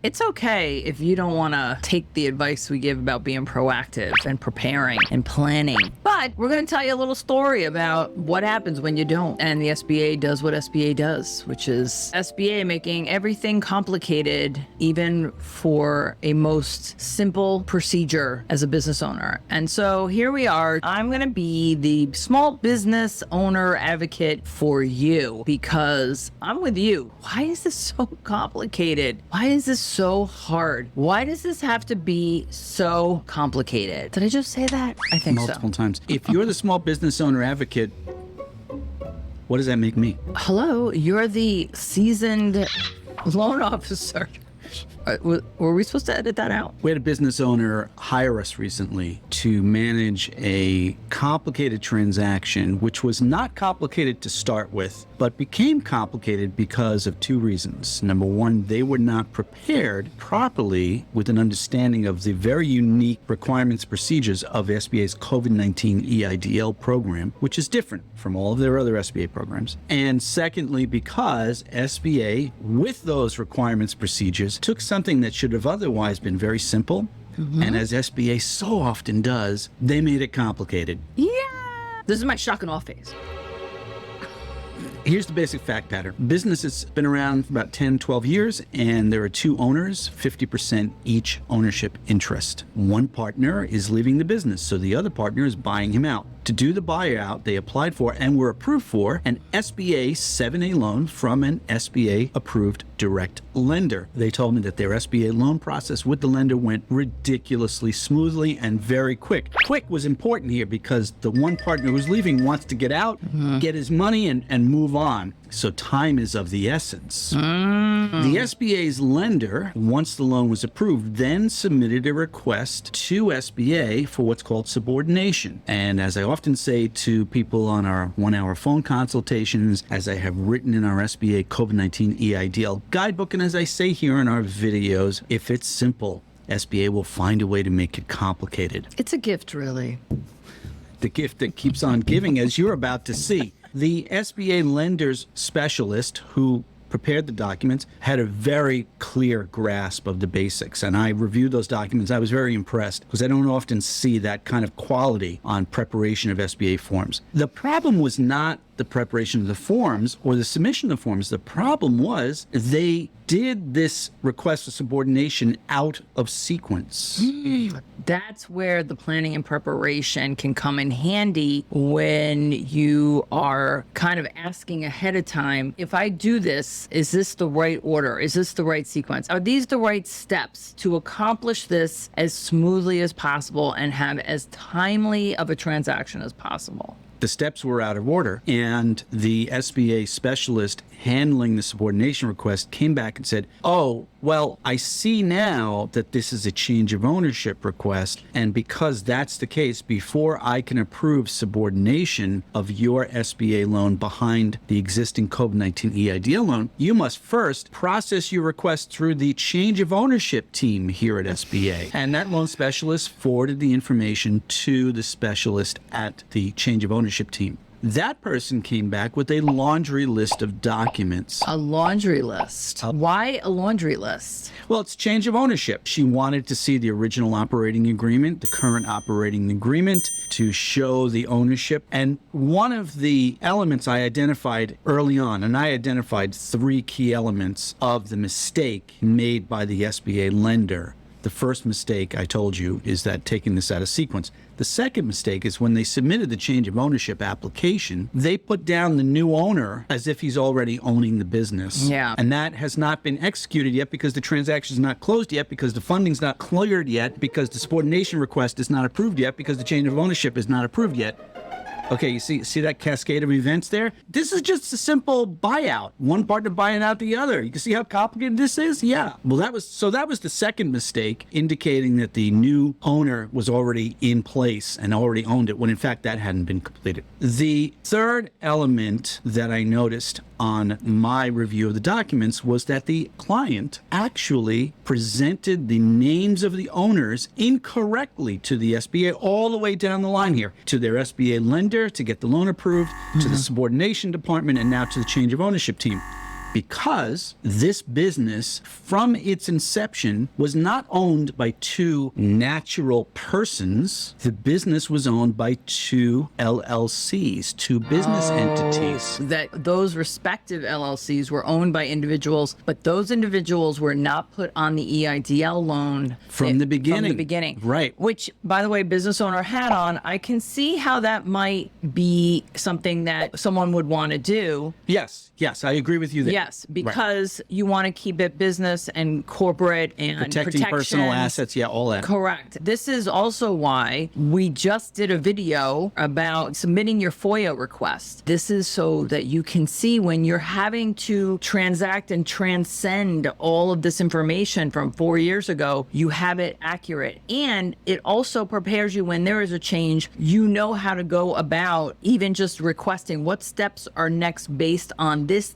It's okay if you don't want to take the advice we give about being proactive and preparing and planning. But we're going to tell you a little story about what happens when you don't. And the SBA does what SBA does, which is SBA making everything complicated, even for a most simple procedure as a business owner. And so here we are. I'm going to be the small business owner advocate for you because I'm with you. Why is this so complicated? Why is this so hard? Why does this have to be so complicated? Did I just say that? I think multiple times. If you're the small business owner advocate, what does that make me? Hello, you're the seasoned loan officer. Were we supposed to edit that out? We had a business owner hire us recently to manage a complicated transaction, which was not complicated to start with, but became complicated because of two reasons. Number one, they were not prepared properly with an understanding of the very unique requirements, procedures of SBA's COVID-19 EIDL program, which is different from all of their other SBA programs. And secondly, because SBA, with those requirements, procedures, took something that should have otherwise been very simple, and as SBA so often does, they made it complicated. Yeah. This is my shock and awe phase. Here's the basic fact pattern. Business has been around for about 10, 12 years, and there are two owners, 50% each ownership interest. One partner is leaving the business, so the other partner is buying him out. To do the buyout, they applied for and were approved for an SBA 7A loan from an SBA approved direct lender. They told me that their SBA loan process with the lender went ridiculously smoothly and very quick. Quick was important here because the one partner who's leaving wants to get out, get his money, and move on. So time is of the essence. The SBA's lender, once the loan was approved, then submitted a request to SBA for what's called subordination. And as I often say to people on our 1-hour phone consultations, as I have written in our SBA COVID-19 EIDL guidebook, and as I say here in our videos, if it's simple, SBA will find a way to make it complicated. It's a gift, really. The gift that keeps on giving, as you're about to see. The SBA lender's specialist who prepared the documents had a very clear grasp of the basics, and I reviewed those documents. I was very impressed because I don't often see that kind of quality on preparation of SBA forms. The problem was not the preparation of the forms or the submission of the forms. The problem was they did this request for subordination out of sequence. That's where the planning and preparation can come in handy when you are kind of asking ahead of time, if I do this, is this the right order? Is this the right sequence? Are these the right steps to accomplish this as smoothly as possible and have as timely of a transaction as possible? The steps were out of order, and the SBA specialist handling the subordination request came back and said, oh, well, I see now that this is a change of ownership request, and because that's the case, before I can approve subordination of your SBA loan behind the existing COVID-19 EIDL loan, you must first process your request through the change of ownership team here at SBA. And that loan specialist forwarded the information to the specialist at the change of ownership team. That person came back with a laundry list of documents. A laundry list? Why a laundry list? Well, it's change of ownership. She wanted to see the original operating agreement, the current operating agreement, to show the ownership. And one of the elements I identified early on, and I identified 3 key elements of the mistake made by the SBA lender. The first mistake, I told you, is that taking this out of sequence. The second mistake is when they submitted the change of ownership application, they put down the new owner as if he's already owning the business. Yeah. And that has not been executed yet because the transaction is not closed yet, because the funding's not cleared yet, because the subordination request is not approved yet, because the change of ownership is not approved yet. Okay, you see that cascade of events there? This is just a simple buyout. One partner buying out the other. You can see how complicated this is? Yeah. Well, that was the second mistake, indicating that the new owner was already in place and already owned it, when in fact that hadn't been completed. The third element that I noticed on my review of the documents was that the client actually presented the names of the owners incorrectly to the SBA all the way down the line here, to their SBA lender to get the loan approved, to the subordination department, and now to the change of ownership team. because this business from its inception was not owned by two natural persons. The business was owned by two LLCs, two business entities. That those respective LLCs were owned by individuals, but those individuals were not put on the EIDL loan From the beginning. From the beginning. Right. Which, by the way, business owner hat on, I can see how that might be something that someone would want to do. Yes, I agree with you there. Yes, because you want to keep it business and corporate and Protecting personal assets, all that. Correct. This is also why we just did a video about submitting your FOIA request. This is so that you can see when you're having to transact and transcend all of this information from 4 years ago, you have it accurate. And it also prepares you when there is a change, you know how to go about even just requesting what steps are next based on this,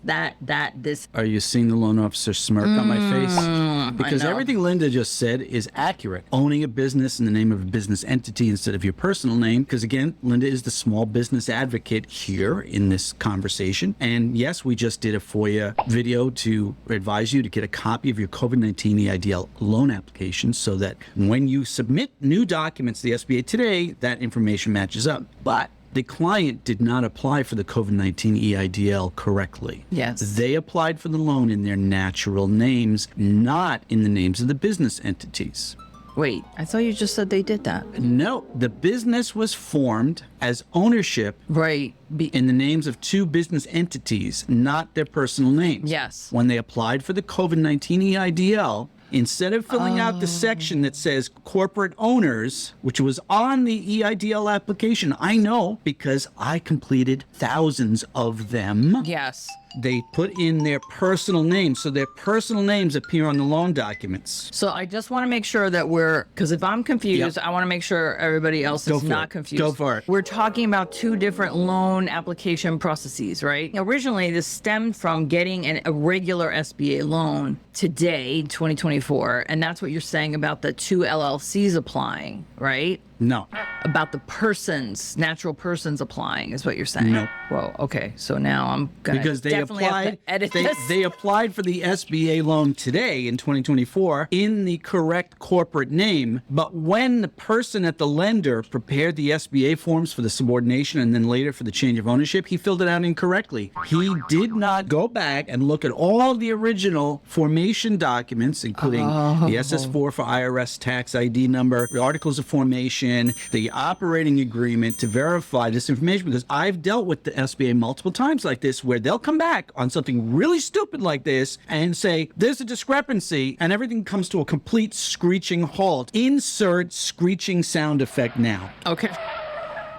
this. Are you seeing the loan officer smirk on my face? Because everything Linda just said is accurate. Owning a business in the name of a business entity instead of your personal name, because again, Linda is the small business advocate here in this conversation. And yes, we just did a FOIA video to advise you to get a copy of your COVID-19 EIDL loan application so that when you submit new documents to the SBA today, that information matches up. But the client did not apply for the COVID-19 EIDL correctly. Yes. They applied for the loan in their natural names, not in the names of the business entities. Wait, I thought you just said they did that. No, the business was formed as ownership Right. in the names of two business entities, not their personal names. Yes. When they applied for the COVID-19 EIDL, instead of filling out the section that says corporate owners, which was on the EIDL application, I know because I completed thousands of them. Yes. They put in their personal names, so their personal names appear on the loan documents. So I just want to make sure that because if I'm confused, I want to make sure everybody else is not confused. Go for it. We're talking about two different loan application processes, right? Originally, this stemmed from getting a regular SBA loan today, 2024, and that's what you're saying about the two LLCs applying, right? No. About the natural persons applying is what you're saying. No. Whoa, okay. So now I'm going to definitely have to edit this. They applied for the SBA loan today in 2024 in the correct corporate name, but when the person at the lender prepared the SBA forms for the subordination and then later for the change of ownership, he filled it out incorrectly. He did not go back and look at all the original formation documents, including the SS4 for IRS tax ID number, the articles of formation, the operating agreement to verify this information, because I've dealt with the SBA multiple times like this where they'll come back on something really stupid like this and say there's a discrepancy and everything comes to a complete screeching halt. Insert screeching sound effect now. Okay.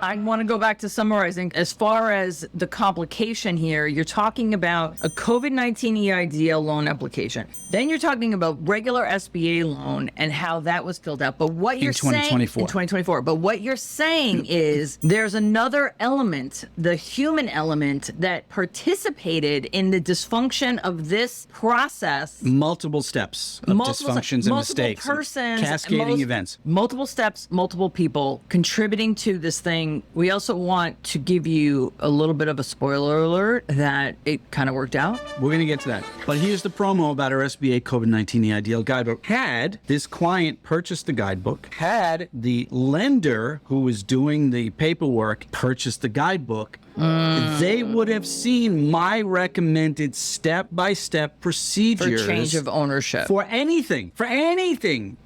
I want to go back to summarizing. As far as the complication here, you're talking about a COVID-19 EIDL loan application. Then you're talking about regular SBA loan and how that was filled out. But what you're saying in 2024. But what you're saying is there's another element, the human element, that participated in the dysfunction of this process. Multiple steps of dysfunctions and mistakes, persons, cascading events. Multiple steps, multiple people contributing to this thing. We also want to give you a little bit of a spoiler alert that it kind of worked out. We're going to get to that. But here's the promo about our SBA COVID-19 EIDL guidebook. Had this client purchased the guidebook, had the lender who was doing the paperwork purchased the guidebook, they would have seen my recommended step-by-step procedures for change of ownership. For anything.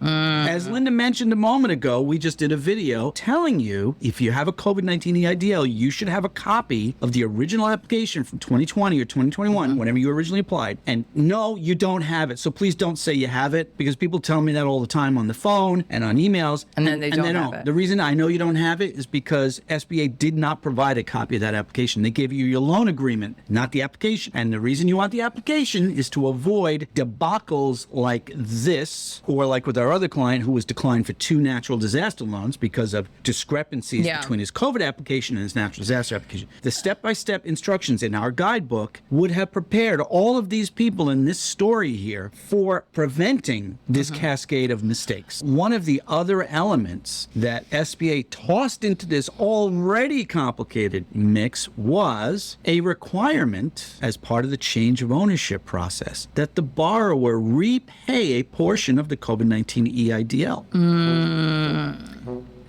As Linda mentioned a moment ago, we just did a video telling you if you have a COVID-19 EIDL, you should have a copy of the original application from 2020 or 2021, whenever you originally applied. And no, you don't have it. So please don't say you have it, because people tell me that all the time on the phone and on emails. And then they don't have it. The reason I know you don't have it is because SBA did not provide a copy of that application. They gave you your loan agreement, not the application. And the reason you want the application is to avoid debacles like this, or like with our other client, client who was declined for 2 natural disaster loans because of discrepancies between his COVID application and his natural disaster application. The step-by-step instructions in our guidebook would have prepared all of these people in this story here for preventing this cascade of mistakes. One of the other elements that SBA tossed into this already complicated mix was a requirement as part of the change of ownership process that the borrower repay a portion of the COVID-19 EIDL.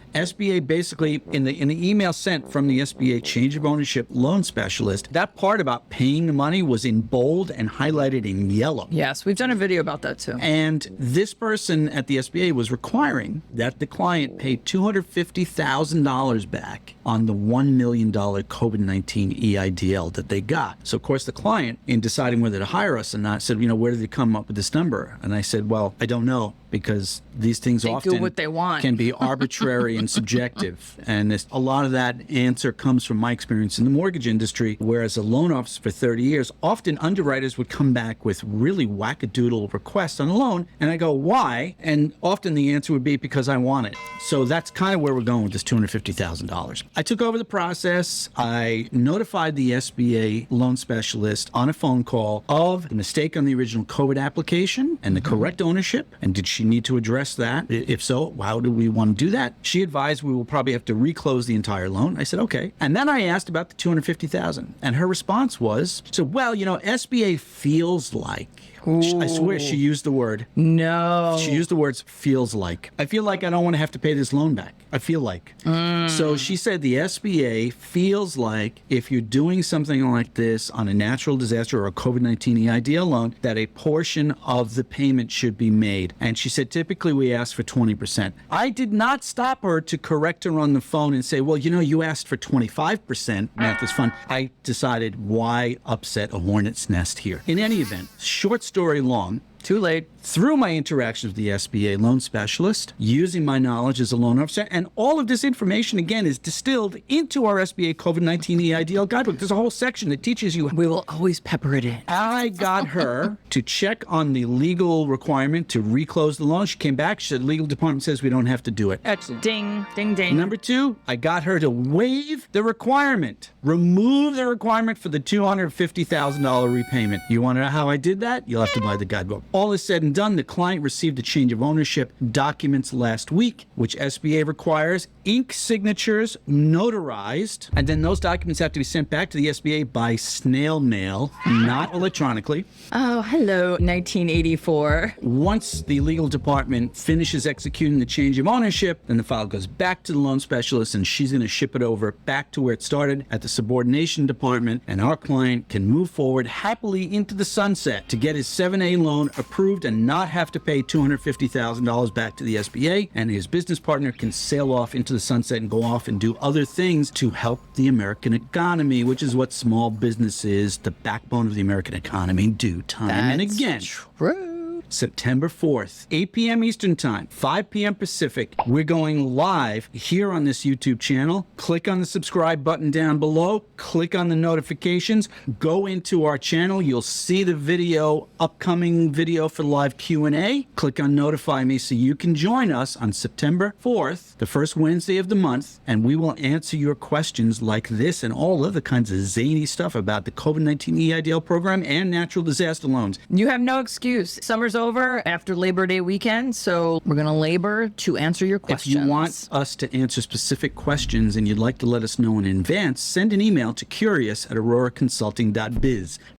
SBA basically, in the email sent from the SBA change of ownership loan specialist, that part about paying the money was in bold and highlighted in yellow. Yes, we've done a video about that too. And this person at the SBA was requiring that the client pay $250,000 back on the $1 million COVID-19 EIDL that they got. So, of course, the client, in deciding whether to hire us or not, said, where did they come up with this number? And I said, well, I don't know, because these things often do what they want. Can be arbitrary and subjective. And a lot of that answer comes from my experience in the mortgage industry, where as a loan officer for 30 years, often underwriters would come back with really wackadoodle requests on a loan. And I go, why? And often the answer would be because I want it. So that's kind of where we're going with this $250,000. I took over the process. I notified the SBA loan specialist on a phone call of the mistake on the original COVID application and the correct ownership. And did she need to address that? If so, how do we want to do that? She advised we will probably have to reclose the entire loan. I said, okay. And then I asked about the $250,000. And her response was, well, SBA feels like. I swear she used the word. No. She used the words feels like. I feel like I don't want to have to pay this loan back. I feel like. So she said the SBA feels like if you're doing something like this on a natural disaster or a COVID-19 EIDL loan, that a portion of the payment should be made. And she said, typically we ask for 20%. I did not stop her to correct her on the phone and say, well, you asked for 25%. Math is fun. I decided, why upset a hornet's nest here? In any event, short story long, too late. Through my interactions with the SBA loan specialist, using my knowledge as a loan officer, and all of this information, again, is distilled into our SBA COVID-19 EIDL guidebook. There's a whole section that teaches you. We will always pepper it in. I got her to check on the legal requirement to reclose the loan. She came back. She said, legal department says we don't have to do it. Excellent. Ding, ding, ding. Number 2, I got her to waive the requirement, remove the requirement for the $250,000 repayment. You want to know how I did that? You'll have to buy the guidebook. All is said and done, the client received a change of ownership documents last week, which SBA requires ink signatures notarized, and then those documents have to be sent back to the SBA by snail mail, not electronically. Oh, hello, 1984. Once the legal department finishes executing the change of ownership, then the file goes back to the loan specialist, and she's going to ship it over back to where it started at the subordination department, and our client can move forward happily into the sunset to get his 7A loan approved and not have to pay $250,000 back to the SBA, and his business partner can sail off into the sunset and go off and do other things to help the American economy, which is what small businesses, the backbone of the American economy, do time and again. True. September 4th, 8 p.m. Eastern Time, 5 p.m. Pacific. We're going live here on this YouTube channel. Click on the subscribe button down below. Click on the notifications. Go into our channel. You'll see the video, upcoming video for live Q&A. Click on Notify Me so you can join us on September 4th, the first Wednesday of the month, and we will answer your questions like this and all other kinds of zany stuff about the COVID-19 EIDL program and natural disaster loans. You have no excuse. Summer's over after Labor Day weekend, so we're going to labor to answer your questions. If you want us to answer specific questions and you'd like to let us know in advance, send an email to curious@auroraconsulting.biz.